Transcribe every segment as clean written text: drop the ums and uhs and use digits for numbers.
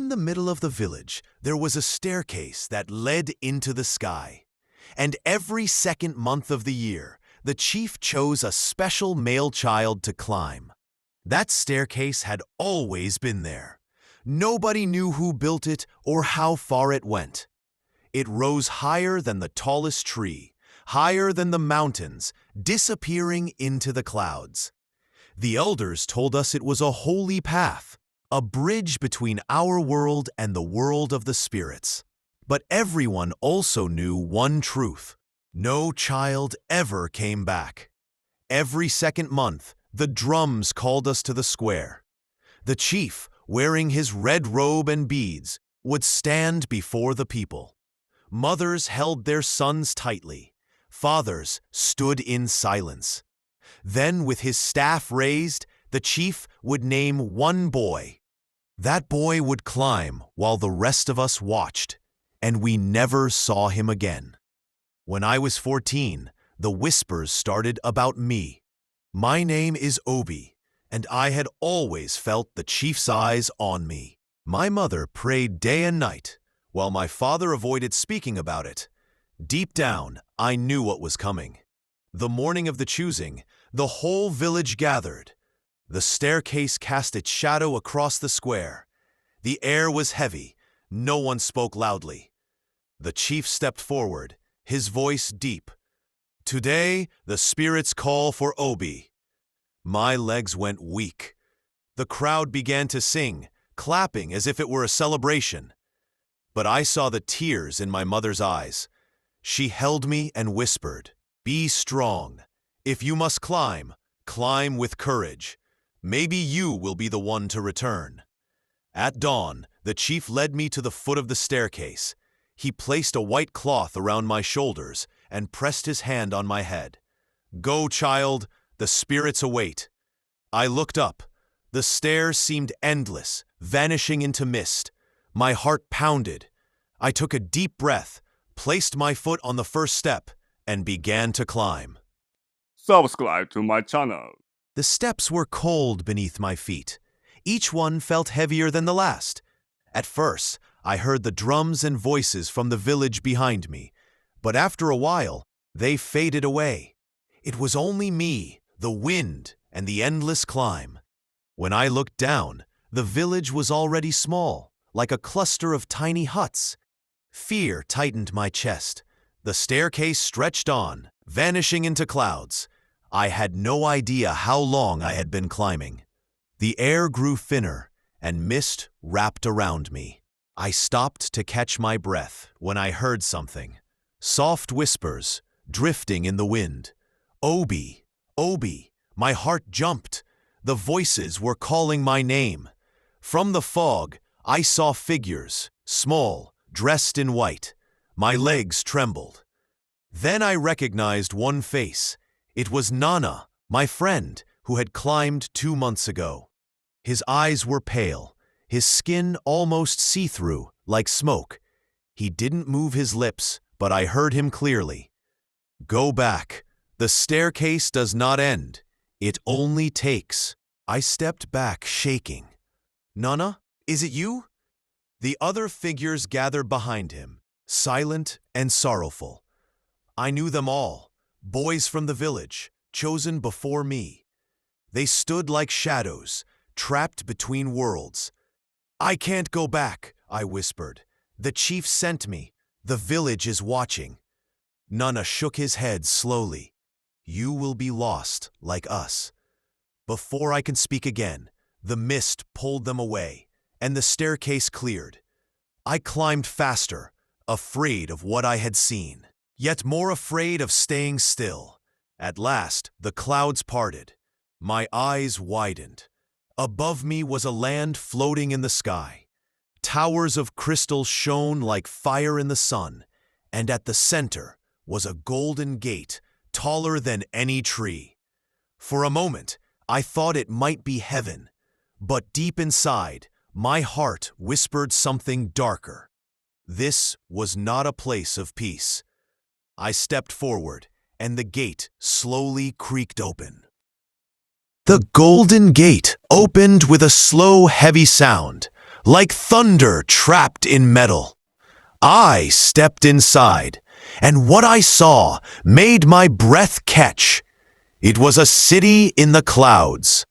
In the middle of the village, there was a staircase that led into the sky. And every second month of the year, the chief chose a special male child to climb. That staircase had always been there. Nobody knew who built it or how far it went. It rose higher than the tallest tree, higher than the mountains, disappearing into the clouds. The elders told us it was a holy path, a bridge between our world and the world of the spirits. But everyone also knew one truth: no child ever came back. Every second month, the drums called us to the square. The chief, wearing his red robe and beads, would stand before the people. Mothers held their sons tightly. Fathers stood in silence. Then, with his staff raised, the chief would name one boy. That boy would climb while the rest of us watched, and we never saw him again. When I was 14, the whispers started about me. My name is Obi, and I had always felt the chief's eyes on me. My mother prayed day and night, while my father avoided speaking about it. Deep down, I knew what was coming. The morning of the choosing, the whole village gathered. The staircase cast its shadow across the square. The air was heavy. No one spoke loudly. The chief stepped forward, his voice deep. "Today, the spirits call for Obi." My legs went weak. The crowd began to sing, clapping as if it were a celebration. But I saw the tears in my mother's eyes. She held me and whispered, "Be strong. If you must climb, climb with courage. Maybe you will be the one to return." At dawn, the chief led me to the foot of the staircase. He placed a white cloth around my shoulders and pressed his hand on my head. "Go, child, the spirits await." I looked up. The stairs seemed endless, vanishing into mist. My heart pounded. I took a deep breath, placed my foot on the first step, and began to climb. Subscribe to my channel. The steps were cold beneath my feet. Each one felt heavier than the last. At first, I heard the drums and voices from the village behind me, but after a while, they faded away. It was only me, the wind, and the endless climb. When I looked down, the village was already small, like a cluster of tiny huts. Fear tightened my chest. The staircase stretched on, vanishing into clouds. I had no idea how long I had been climbing. The air grew thinner, and mist wrapped around me. I stopped to catch my breath when I heard something. Soft whispers, drifting in the wind. "Obi, Obi." My heart jumped. The voices were calling my name. From the fog, I saw figures, small, dressed in white. My legs trembled. Then I recognized one face. It was Nana, my friend, who had climbed 2 months ago. His eyes were pale, his skin almost see-through, like smoke. He didn't move his lips, but I heard him clearly. "Go back. The staircase does not end. It only takes." I stepped back, shaking. "Nana, is it you?" The other figures gathered behind him, silent and sorrowful. I knew them all, boys from the village, chosen before me. They stood like shadows, trapped between worlds. "I can't go back," I whispered. "The chief sent me. The village is watching." Nana shook his head slowly. "You will be lost, like us." Before I could speak again, the mist pulled them away, and the staircase cleared. I climbed faster, afraid of what I had seen, yet more afraid of staying still. At last, the clouds parted. My eyes widened. Above me was a land floating in the sky. Towers of crystal shone like fire in the sun, and at the center was a golden gate taller than any tree. For a moment, I thought it might be heaven, but deep inside, my heart whispered something darker. This was not a place of peace. I stepped forward, and the gate slowly creaked open. The golden gate opened with a slow, heavy sound. like thunder trapped in metal. I stepped inside, and what I saw made my breath catch. It was a city in the clouds.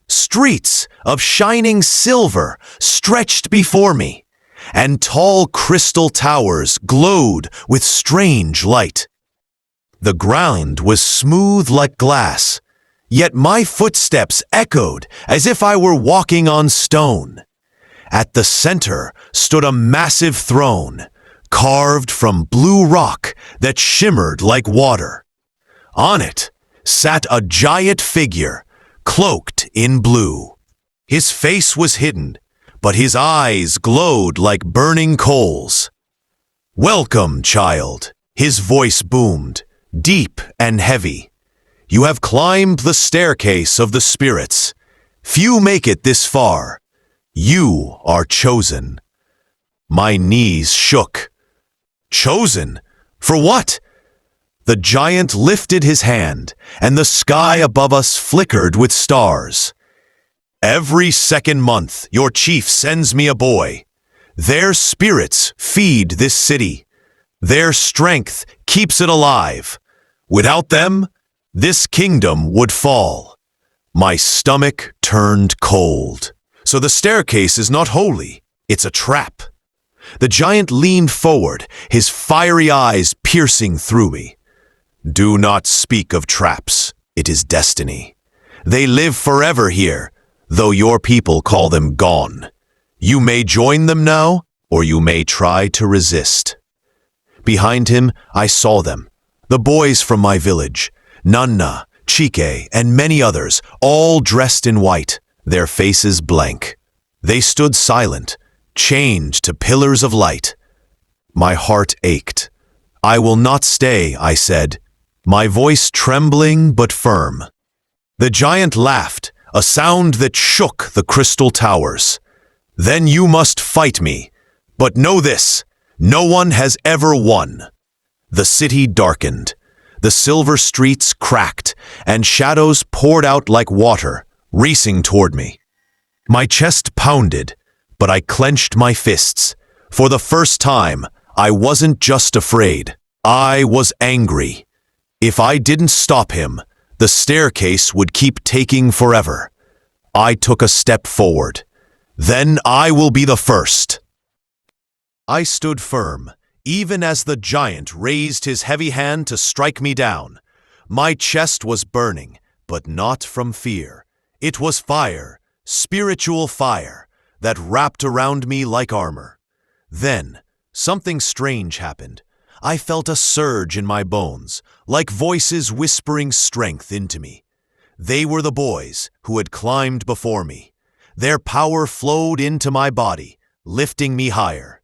Streets of shining silver stretched before me, and tall crystal towers glowed with strange light. The ground was smooth like glass, yet my footsteps echoed as if I were walking on stone. At the center stood a massive throne, carved from blue rock that shimmered like water. On it sat a giant figure, cloaked in blue. His face was hidden, but his eyes glowed like burning coals. "Welcome, child," his voice boomed, deep and heavy. "You have climbed the staircase of the spirits. Few make it this far. You are chosen." My knees shook. Chosen? For what? The giant lifted his hand, and the sky above us flickered with stars. "Every second month, your chief sends me a boy. Their spirits feed this city. Their strength keeps it alive. Without them, this kingdom would fall." My stomach turned cold. So the staircase is not holy, it's a trap. The giant leaned forward, his fiery eyes piercing through me. "Do not speak of traps, it is destiny. They live forever here, though your people call them gone. You may join them now, or you may try to resist." Behind him, I saw them, the boys from my village, Nanna, Chike, and many others, all dressed in white, their faces blank. They stood silent, chained to pillars of light. My heart ached. "I will not stay," I said, my voice trembling but firm. The giant laughed, a sound that shook the crystal towers. "Then you must fight me. But know this, no one has ever won." The city darkened. The silver streets cracked, and shadows poured out like water, racing toward me. My chest pounded, but I clenched my fists. For the first time, I wasn't just afraid. I was angry. If I didn't stop him, the staircase would keep taking forever. I took a step forward. "Then I will be the first." I stood firm, even as the giant raised his heavy hand to strike me down. My chest was burning, but not from fear. It was fire, spiritual fire, that wrapped around me like armor. Then, something strange happened. I felt a surge in my bones, like voices whispering strength into me. They were the boys who had climbed before me. Their power flowed into my body, lifting me higher.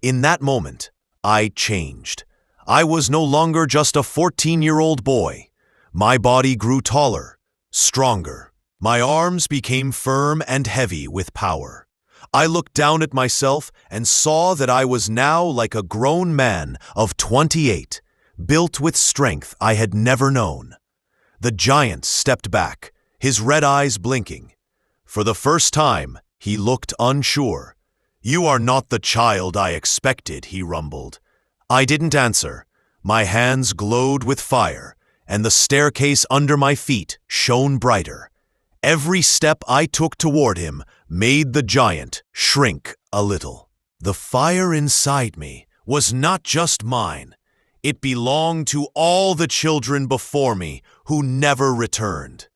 In that moment, I changed. I was no longer just a 14-year-old boy. My body grew taller, stronger. My arms became firm and heavy with power. I looked down at myself and saw that I was now like a grown man of 28, built with strength I had never known. The giant stepped back, his red eyes blinking. For the first time, he looked unsure. "You are not the child I expected," he rumbled. I didn't answer. My hands glowed with fire, and the staircase under my feet shone brighter. Every step I took toward him made the giant shrink a little. The fire inside me was not just mine. It belonged to all the children before me who never returned.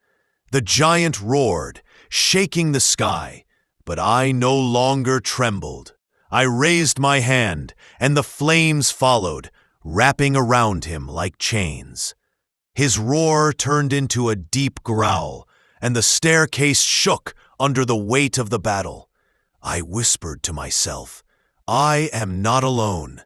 The giant roared, shaking the sky, but I no longer trembled. I raised my hand, and the flames followed, wrapping around him like chains. His roar turned into a deep growl, and the staircase shook under the weight of the battle. I whispered to myself, "I am not alone."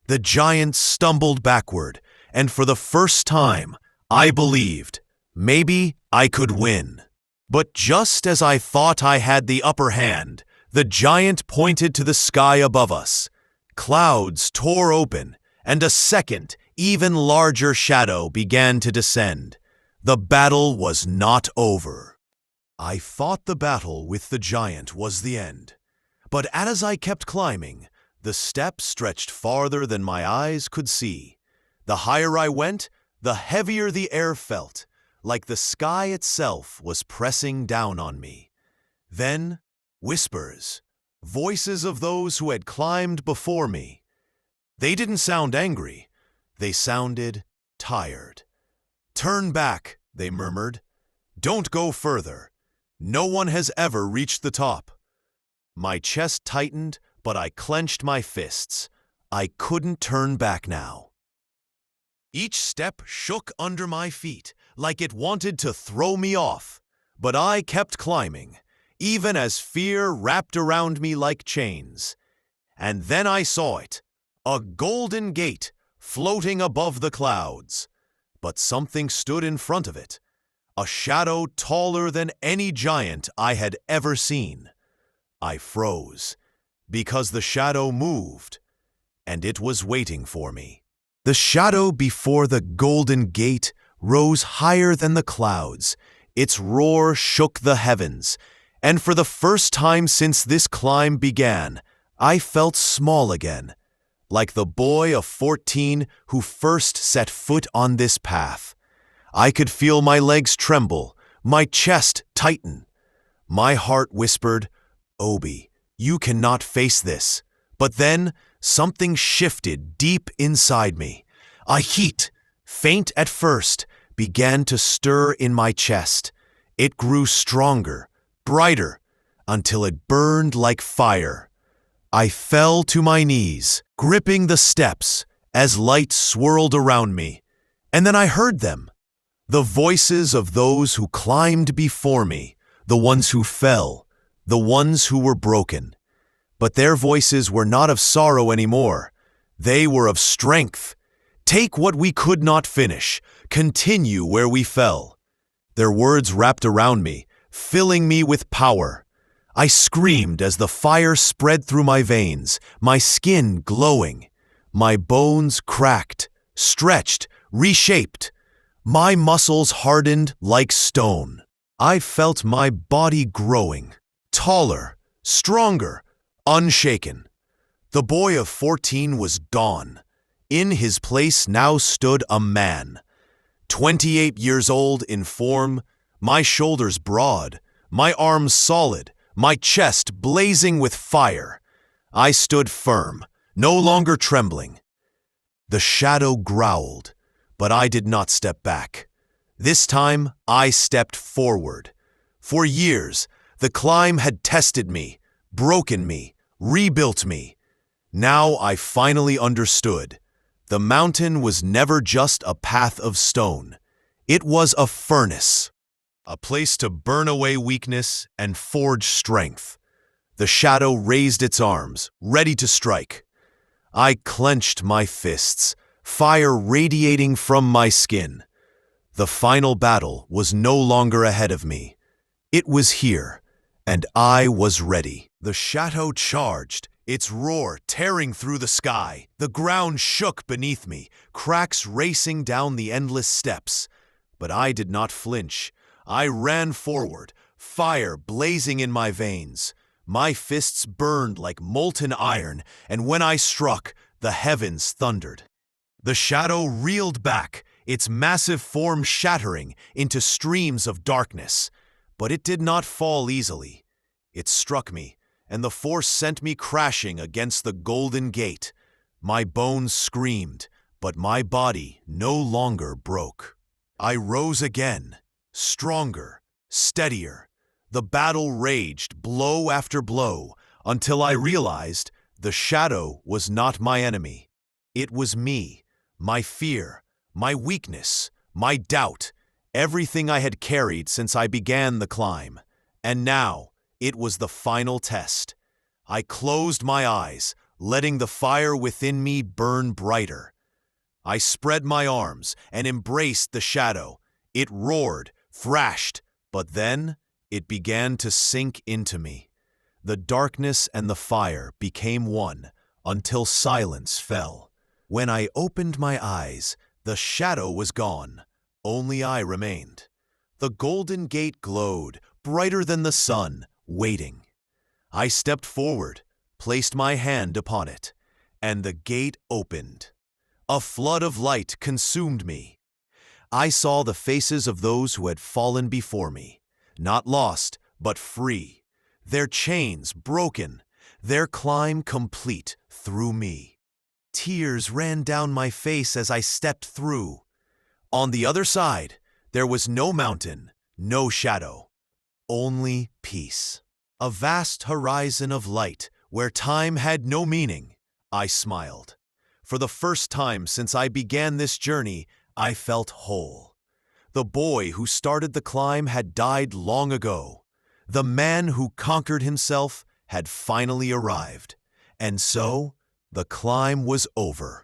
The giant stumbled backward, and for the first time, I believed maybe I could win. But just as I thought I had the upper hand, the giant pointed to the sky above us. Clouds tore open, and a second, even larger shadow began to descend. The battle was not over. I thought the battle with the giant was the end. But as I kept climbing, the steps stretched farther than my eyes could see. The higher I went, the heavier the air felt, like the sky itself was pressing down on me. Then, whispers, voices of those who had climbed before me. They didn't sound angry. They sounded tired. "Turn back," they murmured. "Don't go further. No one has ever reached the top." My chest tightened, but I clenched my fists. I couldn't turn back now. Each step shook under my feet, like it wanted to throw me off. But I kept climbing, even as fear wrapped around me like chains. And then I saw it, a golden gate floating above the clouds. But something stood in front of it, a shadow taller than any giant I had ever seen. I froze, because the shadow moved, and it was waiting for me. The shadow before the golden gate rose higher than the clouds. Its roar shook the heavens, and for the first time since this climb began, I felt small again, like the boy of 14 who first set foot on this path. I could feel my legs tremble, my chest tighten. My heart whispered, "Obi, you cannot face this." But then something shifted deep inside me. A heat, faint at first, began to stir in my chest. It grew stronger, brighter, until it burned like fire. I fell to my knees, gripping the steps as light swirled around me. And then I heard them, the voices of those who climbed before me, the ones who fell, the ones who were broken. But their voices were not of sorrow anymore. They were of strength. Take what we could not finish. Continue where we fell. Their words wrapped around me, filling me with power. I screamed as the fire spread through my veins, my skin glowing. My bones cracked, stretched, reshaped. My muscles hardened like stone. I felt my body growing, taller, stronger, unshaken. The boy of 14 was gone. In his place now stood a man. 28 years old in form, my shoulders broad, my arms solid, my chest blazing with fire. I stood firm, no longer trembling. The shadow growled, but I did not step back. This time, I stepped forward. For years, the climb had tested me, broken me, rebuilt me. Now I finally understood. The mountain was never just a path of stone. It was a furnace, a place to burn away weakness and forge strength. The shadow raised its arms, ready to strike. I clenched my fists, fire radiating from my skin. The final battle was no longer ahead of me. It was here, and I was ready. The shadow charged, its roar tearing through the sky. The ground shook beneath me, cracks racing down the endless steps. But I did not flinch. I ran forward, fire blazing in my veins. My fists burned like molten iron, and when I struck, the heavens thundered. The shadow reeled back, its massive form shattering into streams of darkness. But it did not fall easily. It struck me, and the force sent me crashing against the golden gate. My bones screamed, but my body no longer broke. I rose again, stronger, steadier. The battle raged blow after blow until I realized the shadow was not my enemy. It was me, my fear, my weakness, my doubt, everything I had carried since I began the climb. And now it was the final test. I closed my eyes, letting the fire within me burn brighter. I spread my arms and embraced the shadow. It roared, thrashed, but then it began to sink into me. The darkness and the fire became one until silence fell. When I opened my eyes, the shadow was gone. Only I remained. The golden gate glowed, brighter than the sun, waiting. I stepped forward, placed my hand upon it, and the gate opened. A flood of light consumed me. I saw the faces of those who had fallen before me, not lost, but free, their chains broken, their climb complete through me. Tears ran down my face as I stepped through. On the other side, there was no mountain, no shadow, only peace. A vast horizon of light where time had no meaning. I smiled. For the first time since I began this journey, I felt whole. The boy who started the climb had died long ago. The man who conquered himself had finally arrived. And so, the climb was over.